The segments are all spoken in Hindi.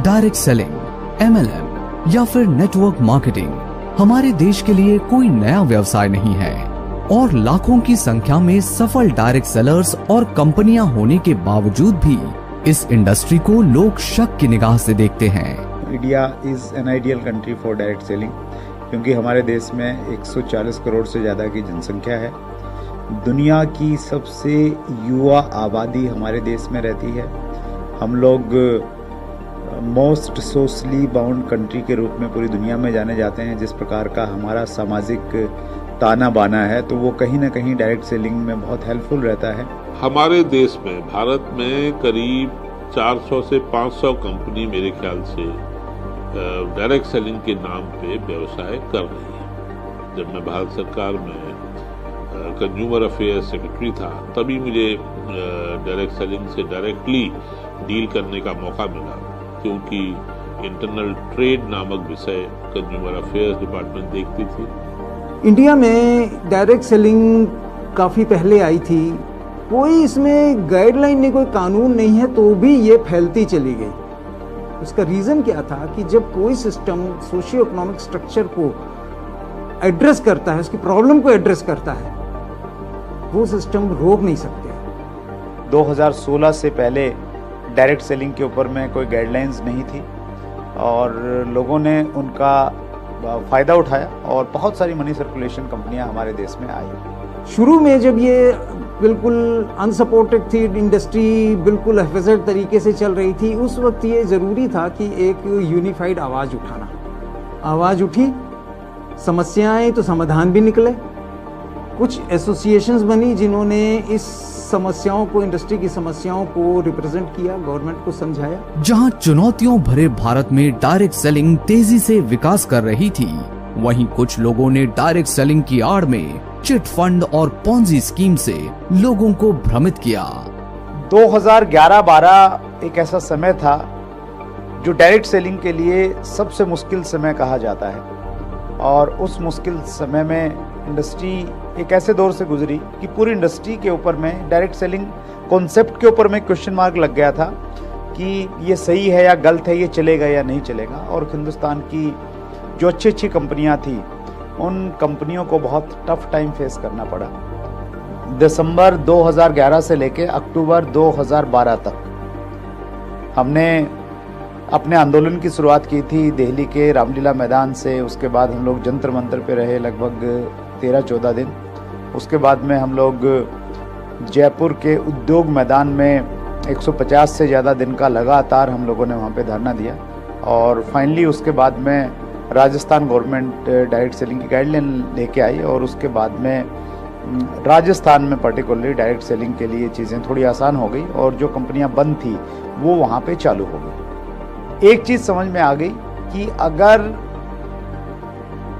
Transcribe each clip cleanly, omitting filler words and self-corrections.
डायरेक्ट सेलिंग, MLM या फिर नेटवर्क मार्केटिंग हमारे देश के लिए कोई नया व्यवसाय नहीं है और लाखों की संख्या में सफल डायरेक्ट सेलर्स और कंपनियां होने के बावजूद भी इस इंडस्ट्री को लोग शक की निगाह से देखते हैं। India is an ideal country for direct selling, क्योंकि हमारे देश में 140 करोड़ से ज़्यादा की जनसंख्या है। दुनिया की सबसे युवा आबादी हमारे देश में रहती है। हम लोग मोस्ट सोशली बाउंड कंट्री के रूप में पूरी दुनिया में जाने जाते हैं। जिस प्रकार का हमारा सामाजिक ताना बाना है, तो वो कहीं ना कहीं डायरेक्ट सेलिंग में बहुत हेल्पफुल रहता है। हमारे देश में, भारत में करीब 400 से 500 कंपनी मेरे ख्याल से डायरेक्ट सेलिंग के नाम पे व्यवसाय कर रही है। जब मैं भारत सरकार में कंज्यूमर अफेयर्स सेक्रेटरी था, तभी मुझे डायरेक्ट सेलिंग से डायरेक्टली डील करने का मौका मिला, क्योंकि इंटरनल ट्रेड नामक विषय कंज्यूमर अफेयर्स डिपार्टमेंट देखती थी। इंडिया में डायरेक्ट सेलिंग काफ़ी पहले आई थी। कोई इसमें गाइडलाइन नहीं, कोई कानून नहीं है, तो भी ये फैलती चली गई। उसका रीज़न क्या था कि जब कोई सिस्टम सोशियो इकोनॉमिक स्ट्रक्चर को एड्रेस करता है, उसकी प्रॉब्लम को एड्रेस करता है, वो सिस्टम रोक नहीं सकते। 2016 से पहले डायरेक्ट सेलिंग के ऊपर में कोई गाइडलाइंस नहीं थी और लोगों ने उनका फ़ायदा उठाया और बहुत सारी मनी सर्कुलेशन कंपनियां हमारे देश में आई। शुरू में जब ये बिल्कुल अनसपोर्टेड थी, इंडस्ट्री बिल्कुल हिफाजत तरीके से चल रही थी, उस वक्त ये ज़रूरी था कि एक यूनिफाइड आवाज़ उठाना। आवाज़ उठी, समस्याएं तो समाधान भी निकले। कुछ एसोसिएशंस बनी जिन्होंने इस समस्याओं को, इंडस्ट्री की समस्याओं को रिप्रेजेंट किया, गवर्नमेंट को समझाया। जहां चुनौतियों भरे भारत में डायरेक्ट सेलिंग तेजी से विकास कर रही थी, वहीं कुछ लोगों ने डायरेक्ट सेलिंग की आड़ में चिट फंड और पॉन्जी स्कीम से लोगों को भ्रमित किया। 2011-12 एक ऐसा समय था जो डायरेक्ट सेलिंग के लिए सबसे मुश्किल समय कहा जाता है और उस मुश्किल समय में इंडस्ट्री एक ऐसे दौर से गुजरी कि पूरी इंडस्ट्री के ऊपर में डायरेक्ट सेलिंग कॉन्सेप्ट के ऊपर में क्वेश्चन मार्क लग गया था कि ये सही है या गलत है, ये चलेगा या नहीं चलेगा। और हिंदुस्तान की जो अच्छी अच्छी कंपनियां थी, उन कंपनियों को बहुत टफ टाइम फेस करना पड़ा। दिसंबर 2011 से लेके अक्टूबर 2012 तक हमने अपने आंदोलन की शुरुआत की थी दिल्ली के रामलीला मैदान से। उसके बाद हम लोग जंतर मंतर पे रहे लगभग 13-14 दिन। उसके बाद में हम लोग जयपुर के उद्योग मैदान में 150 से ज़्यादा दिन का लगातार हम लोगों ने वहाँ पे धरना दिया और फाइनली उसके बाद में राजस्थान गवर्नमेंट डायरेक्ट सेलिंग की गाइडलाइन लेके आई और उसके बाद में राजस्थान में पर्टिकुलरली डायरेक्ट सेलिंग के लिए चीज़ें थोड़ी आसान हो गई और जो कंपनियां बंद थी वो वहाँ पे चालू हो गई। एक चीज़ समझ में आ गई कि अगर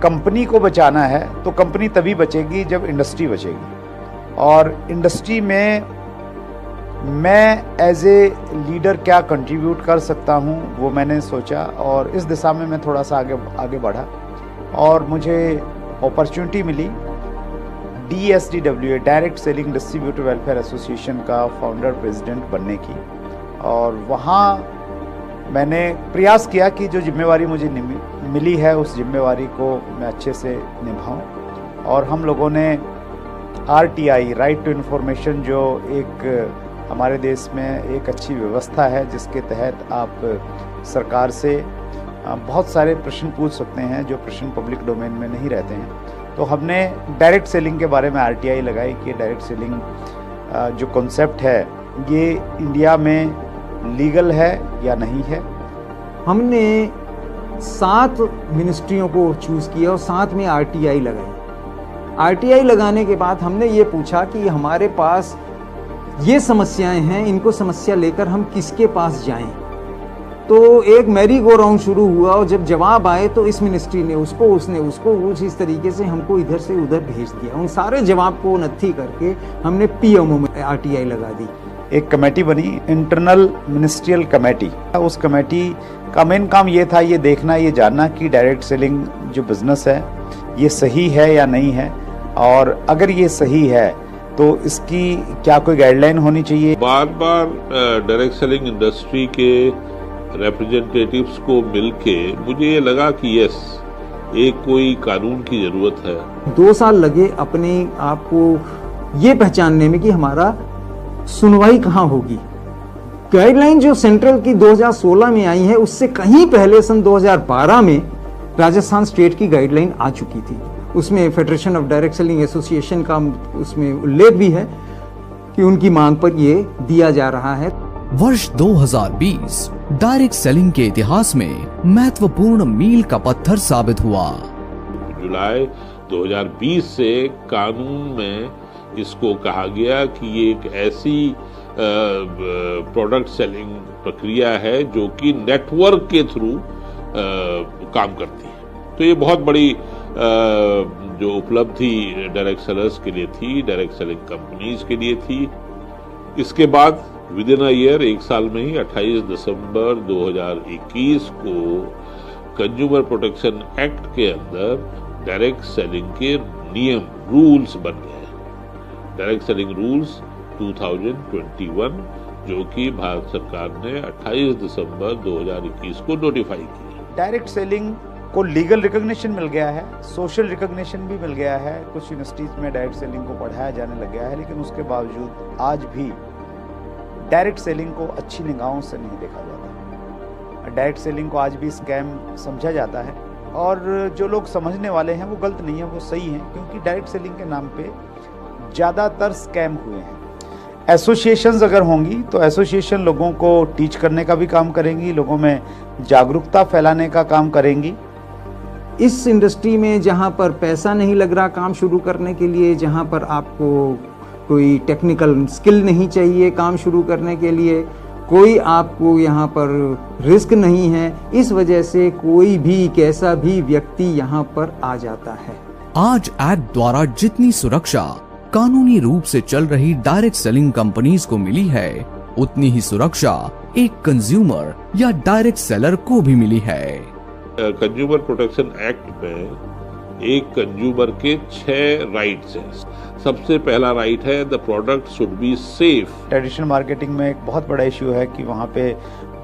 कंपनी को बचाना है तो कंपनी तभी बचेगी जब इंडस्ट्री बचेगी। और इंडस्ट्री में मैं एज ए लीडर क्या कंट्रीब्यूट कर सकता हूं, वो मैंने सोचा और इस दिशा में मैं थोड़ा सा आगे बढ़ा और मुझे अपॉर्चुनिटी मिली DSDWA direct selling distributor welfare association का फाउंडर प्रेसिडेंट बनने की। और वहाँ मैंने प्रयास किया कि जो जिम्मेवारी मुझे मिली है उस जिम्मेवारी को मैं अच्छे से निभाऊं। और हम लोगों ने RTI राइट टू इन्फॉर्मेशन, जो एक हमारे देश में एक अच्छी व्यवस्था है जिसके तहत आप सरकार से बहुत सारे प्रश्न पूछ सकते हैं जो प्रश्न पब्लिक डोमेन में नहीं रहते हैं, तो हमने डायरेक्ट सेलिंग के बारे में RTI लगाई कि डायरेक्ट सेलिंग जो कॉन्सेप्ट है ये इंडिया में लीगल है या नहीं है। हमने 7 मिनिस्ट्रियों को चूज़ किया और 7 में RTI लगाई। RTI लगाने के बाद हमने ये पूछा कि हमारे पास ये समस्याएं हैं, इनको समस्या लेकर हम किसके पास जाएं। तो एक मैरी गो राउंड शुरू हुआ और जब जवाब आए तो इस मिनिस्ट्री ने उसको, उसने उसको, इस तरीके से हमको इधर से उधर भेज दिया। उन सारे जवाब को नत्थी करके हमने PMO में RTI लगा दी। एक कमेटी बनी, इंटरनल मिनिस्ट्रियल कमेटी। उस कमेटी का मेन काम ये था, ये देखना, ये जानना कि डायरेक्ट सेलिंग जो बिजनेस है ये सही है या नहीं है, और अगर ये सही है तो इसकी क्या कोई गाइडलाइन होनी चाहिए। बार बार डायरेक्ट सेलिंग इंडस्ट्री के रिप्रेजेंटेटिव्स को मिलके मुझे ये लगा कि यस, एक कोई कानून की जरूरत है। 2 साल लगे अपने आप को ये पहचानने में कि हमारा सुनवाई कहाँ होगी। गाइडलाइन जो सेंट्रल की 2016 में आई है, उससे कहीं पहले सन 2012 में राजस्थान स्टेट की गाइडलाइन आ चुकी थी। उसमें federation of direct selling association का उसमें उल्लेख भी है कि उनकी मांग पर ये दिया जा रहा है। वर्ष 2020 डायरेक्ट सेलिंग के इतिहास में महत्वपूर्ण मील का पत्थर साबित हुआ। जुलाई 2020 से कानून में इसको कहा गया कि ये एक ऐसी प्रोडक्ट सेलिंग प्रक्रिया है जो कि नेटवर्क के थ्रू काम करती है। तो ये बहुत बड़ी जो उपलब्धि डायरेक्ट सेलर्स के लिए थी, डायरेक्ट सेलिंग कंपनीज के लिए थी। इसके बाद विद इन अ ईयर, 1 साल में ही 28 दिसंबर 2021 को कंज्यूमर प्रोटेक्शन एक्ट के अंदर डायरेक्ट सेलिंग के नियम, रूल्स बन गए। डायरेक्ट सेलिंग रूल्स 2021 जो कि भारत सरकार ने 28 दिसंबर 2021 को नोटिफाई की। डायरेक्ट सेलिंग को लीगल रिकॉग्निशन मिल गया है, सोशल रिकॉग्निशन भी मिल गया है। कुछ यूनिवर्सिटीज में डायरेक्ट सेलिंग को पढ़ाया जाने लग गया है, लेकिन उसके बावजूद आज भी डायरेक्ट सेलिंग को अच्छी निगाहों से नहीं देखा जाता। डायरेक्ट सेलिंग को आज भी स्कैम समझा जाता है, और जो लोग समझने वाले हैं वो गलत नहीं है, वो सही है, क्योंकि डायरेक्ट सेलिंग के नाम पे ज़्यादातर स्कैम हुए हैं। एसोसिएशंस अगर होंगी तो एसोसिएशन लोगों को टीच करने का भी काम करेंगी, लोगों में जागरूकता फैलाने का काम करेंगी। इस इंडस्ट्री में जहाँ पर पैसा नहीं लग रहा काम शुरू करने के लिए, जहाँ पर आपको कोई टेक्निकल स्किल नहीं चाहिए काम शुरू करने के लिए, कोई आपको यहाँ पर रिस्क नहीं है, इस वजह से कोई भी कैसा भी व्यक्ति यहाँ पर आ जाता है। आज एक्ट द्वारा जितनी सुरक्षा कानूनी रूप से चल रही डायरेक्ट सेलिंग कंपनीज को मिली है, उतनी ही सुरक्षा एक कंज्यूमर या डायरेक्ट सेलर को भी मिली है। कंज्यूमर प्रोटेक्शन एक्ट में एक कंज्यूमर के 6 राइट्स हैं। सबसे पहला राइट है the product should be safe. Traditional marketing में एक बहुत बड़ा इश्यू है कि वहाँ पे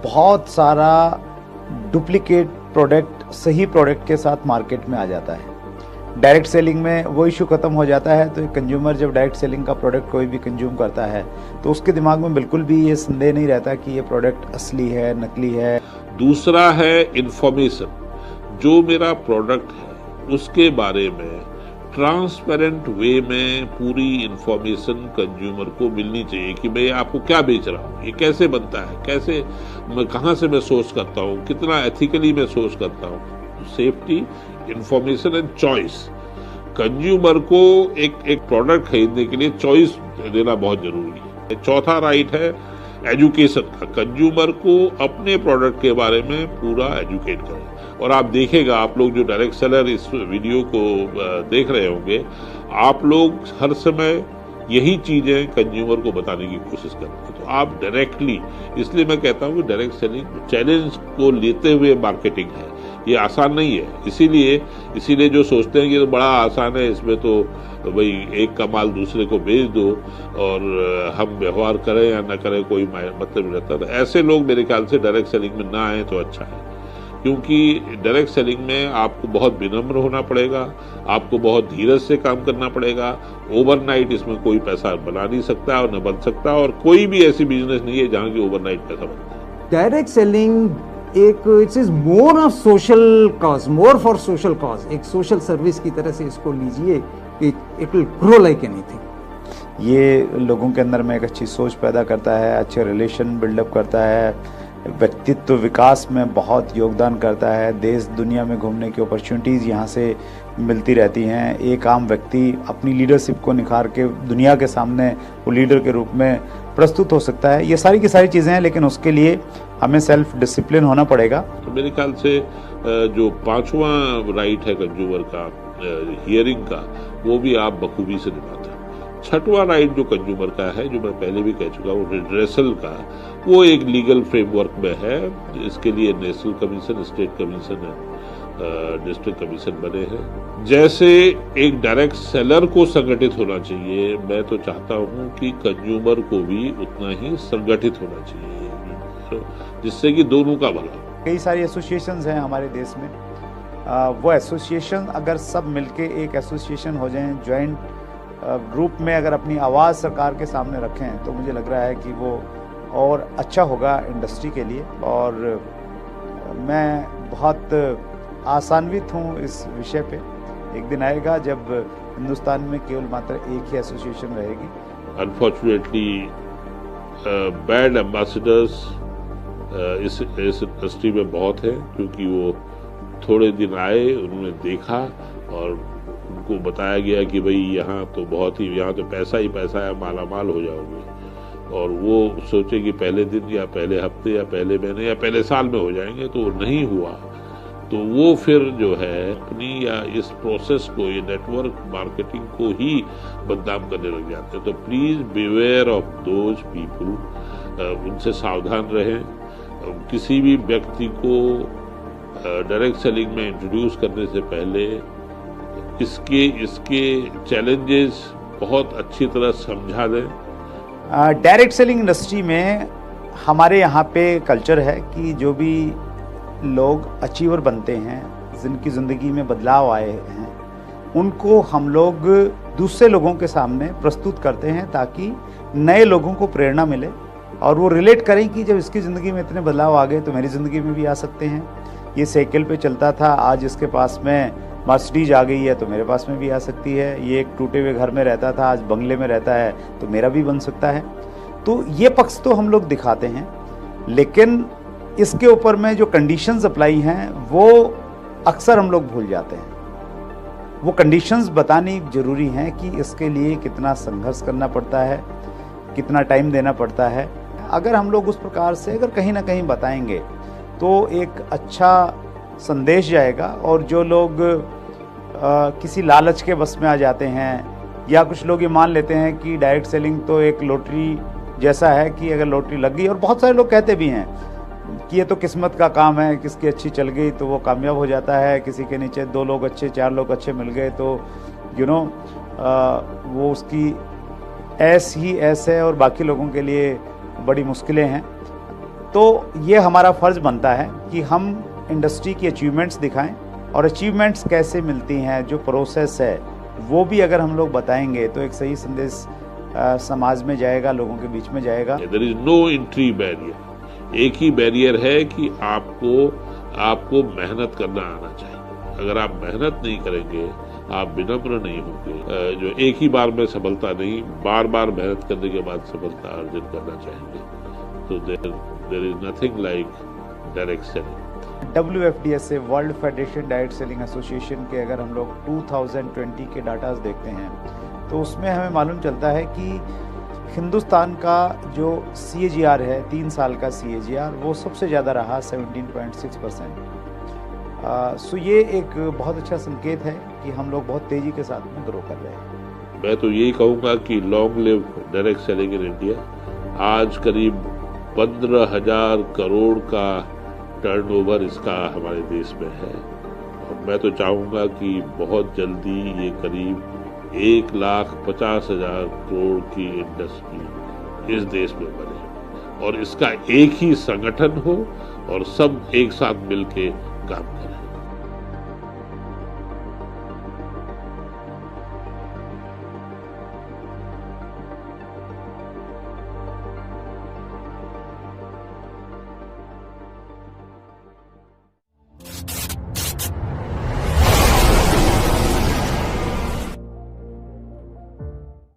बहुत सारा डुप्लीकेट प्रोडक्ट सही प्रोडक्ट के साथ मार्केट में आ जाता है। डायरेक्ट सेलिंग में वो इशू खत्म हो जाता है। तो कंज्यूमर जब डायरेक्ट सेलिंग का प्रोडक्ट कोई भी कंज्यूम करता है तो उसके दिमाग में बिल्कुल भी ये संदेह नहीं रहता कि ये प्रोडक्ट असली है, नकली है। दूसरा है इंफॉर्मेशन, जो मेरा प्रोडक्ट है उसके बारे में ट्रांसपेरेंट वे में पूरी इंफॉर्मेशन कंज्यूमर को मिलनी चाहिए कि मैं आपको क्या बेच रहा हूँ, ये कैसे बनता है, कैसे मैं कहाँ से मैं सोर्स करता हूँ, कितना एथिकली मैं सोर्स करता हूँ। Safety, information and choice. Consumer को एक प्रोडक्ट खरीदने के लिए चॉइस देना बहुत जरूरी है। चौथा राइट है एजुकेशन का। कंज्यूमर को अपने प्रोडक्ट के बारे में पूरा एजुकेट करें। और आप देखेगा, आप लोग जो डायरेक्ट सेलर इस वीडियो को देख रहे होंगे, आप लोग हर समय यही चीजें कंज्यूमर को बताने की कोशिश करते हैं। तो आप डायरेक्टली, इसलिए मैं कहता हूँ कि डायरेक्ट सेलिंग चैलेंज को लेते हुए मार्केटिंग है, ये आसान नहीं है। इसीलिए जो सोचते हैं कि तो बड़ा आसान है, इसमें तो भाई एक का माल दूसरे को बेच दो और हम व्यवहार करें या न करें कोई मतलब नहीं रहता। तो ऐसे लोग मेरे ख्याल से डायरेक्ट सेलिंग में ना आए तो अच्छा है, क्योंकि डायरेक्ट सेलिंग में आपको बहुत विनम्र होना पड़ेगा, आपको बहुत धीरज से काम करना पड़ेगा। ओवरनाइट इसमें कोई पैसा बना नहीं सकता और न बन सकता, और कोई भी ऐसी बिजनेस नहीं है जहाँ की ओवरनाइट पैसा बनता है। डायरेक्ट सेलिंग एक it is more of social cause, more for social cause, एक सोशल सर्विस की तरह से इसको लीजिए। It will grow like anything. ये लोगों के अंदर में एक अच्छी सोच पैदा करता है, अच्छे रिलेशन बिल्डअप करता है, व्यक्तित्व विकास में बहुत योगदान करता है। देश दुनिया में घूमने की अपॉर्चुनिटीज़ यहाँ से मिलती रहती हैं। एक आम व्यक्ति अपनी लीडरशिप को निखार के दुनिया के सामने वो लीडर के रूप में प्रस्तुत हो सकता है। ये सारी की सारी चीज़ें हैं, लेकिन उसके लिए हमें सेल्फ डिसिप्लिन होना पड़ेगा। तो मेरे ख्याल से जो 5वां राइट है कंज्यूमर का, हियरिंग का, वो भी आप बखूबी से निभाते हैं। 6वां राइट जो कंज्यूमर का है, जो मैं पहले भी कह चुका हूँ, रिड्रेसल का, वो एक लीगल फ्रेमवर्क में है। इसके लिए national commission, state commission, district commission बने हैं। जैसे एक डायरेक्ट सेलर को संगठित होना चाहिए, मैं तो चाहता हूँ कि कंज्यूमर को भी उतना ही संगठित होना चाहिए। जिससे कि दोनों का भला हो। कई सारी एसोसिएशंस हैं हमारे देश में, वो एसोसिएशन अगर सब मिलके एक एसोसिएशन हो जाएं, जॉइंट ग्रुप में अगर अपनी आवाज़ सरकार के सामने रखें, तो मुझे लग रहा है कि वो और अच्छा होगा इंडस्ट्री के लिए। और मैं बहुत आशान्वित हूँ इस विषय पे। एक दिन आएगा जब हिंदुस्तान में केवल मात्र एक ही एसोसिएशन रहेगी। अनफॉर्चुनेटली बैड एम्बेसडर्स इस इंडस्ट्री में बहुत है, क्योंकि वो थोड़े दिन आए, उन्होंने देखा और उनको बताया गया कि भाई यहाँ तो बहुत ही, यहाँ तो पैसा ही पैसा है, माला माल हो जाओगे, और वो सोचे कि पहले दिन या पहले हफ्ते या पहले महीने या पहले साल में हो जाएंगे, तो वो नहीं हुआ। तो वो फिर जो है अपनी या इस प्रोसेस को, ये नेटवर्क मार्केटिंग को ही बदनाम करने लग जाते हैं। तो please beware of those people, उनसे सावधान रहें। किसी भी व्यक्ति को डायरेक्ट सेलिंग में इंट्रोड्यूस करने से पहले इसके चैलेंजेस बहुत अच्छी तरह समझा दें। डायरेक्ट सेलिंग इंडस्ट्री में हमारे यहाँ पे कल्चर है कि जो भी लोग अचीवर बनते हैं, जिनकी ज़िंदगी में बदलाव आए हैं, उनको हम लोग दूसरे लोगों के सामने प्रस्तुत करते हैं ताकि नए लोगों को प्रेरणा मिले और वो रिलेट करें कि जब इसकी ज़िंदगी में इतने बदलाव आ गए तो मेरी ज़िंदगी में भी आ सकते हैं। ये साइकिल पे चलता था, आज इसके पास में मर्सिडीज आ गई है तो मेरे पास में भी आ सकती है। ये एक टूटे हुए घर में रहता था, आज बंगले में रहता है तो मेरा भी बन सकता है। तो ये पक्ष तो हम लोग दिखाते हैं, लेकिन इसके ऊपर में जो कंडीशंस अप्लाई हैं वो अक्सर हम लोग भूल जाते हैं। वो कंडीशंस बतानी ज़रूरी हैं कि इसके लिए कितना संघर्ष करना पड़ता है, कितना टाइम देना पड़ता है। अगर हम लोग उस प्रकार से अगर कहीं ना कहीं बताएंगे तो एक अच्छा संदेश जाएगा। और जो लोग किसी लालच के बस में आ जाते हैं, या कुछ लोग ये मान लेते हैं कि डायरेक्ट सेलिंग तो एक लॉटरी जैसा है कि अगर लॉटरी लग गई, और बहुत सारे लोग कहते भी हैं कि ये तो किस्मत का काम है, किसकी अच्छी चल गई तो वो कामयाब हो जाता है, किसी के नीचे 2 लोग अच्छे 4 लोग अच्छे मिल गए तो वो उसकी ऐस है और बाकी लोगों के लिए बड़ी मुश्किलें हैं। तो ये हमारा फ़र्ज़ बनता है कि हम इंडस्ट्री की अचीवमेंट्स दिखाएं, और अचीवमेंट्स कैसे मिलती हैं, जो प्रोसेस है वो भी अगर हम लोग बताएंगे तो एक सही संदेश समाज में जाएगा, लोगों के बीच में जाएगा। There is no entry barrier. एक ही बैरियर है कि आपको मेहनत करना आना चाहिए। अगर आप मेहनत नहीं करेंगे, आप विनम्र नहीं होंगे, जो एक ही बार में सफलता नहीं, बार बार मेहनत करने के बाद सफलता अर्जित करना चाहेंगे, तो there is nothing like direct selling. WFDS world federation direct selling association के अगर हम लोग 2020 के डाटाज देखते हैं तो उसमें हमें मालूम चलता है कि हिंदुस्तान का जो CAGR है, 3 साल का CAGR, वो सबसे ज़्यादा रहा 17.6%। सो ये एक बहुत अच्छा संकेत है कि हम लोग बहुत तेज़ी के साथ में ग्रो कर रहे हैं। मैं तो यही कहूँगा कि long live direct selling in India. आज करीब 15,000 करोड़ का टर्नओवर इसका हमारे देश में है, और मैं तो चाहूँगा कि बहुत जल्दी ये करीब 1,50,000 करोड़ की इंडस्ट्री इस देश में बने, और इसका एक ही संगठन हो और सब एक साथ मिलके काम करें।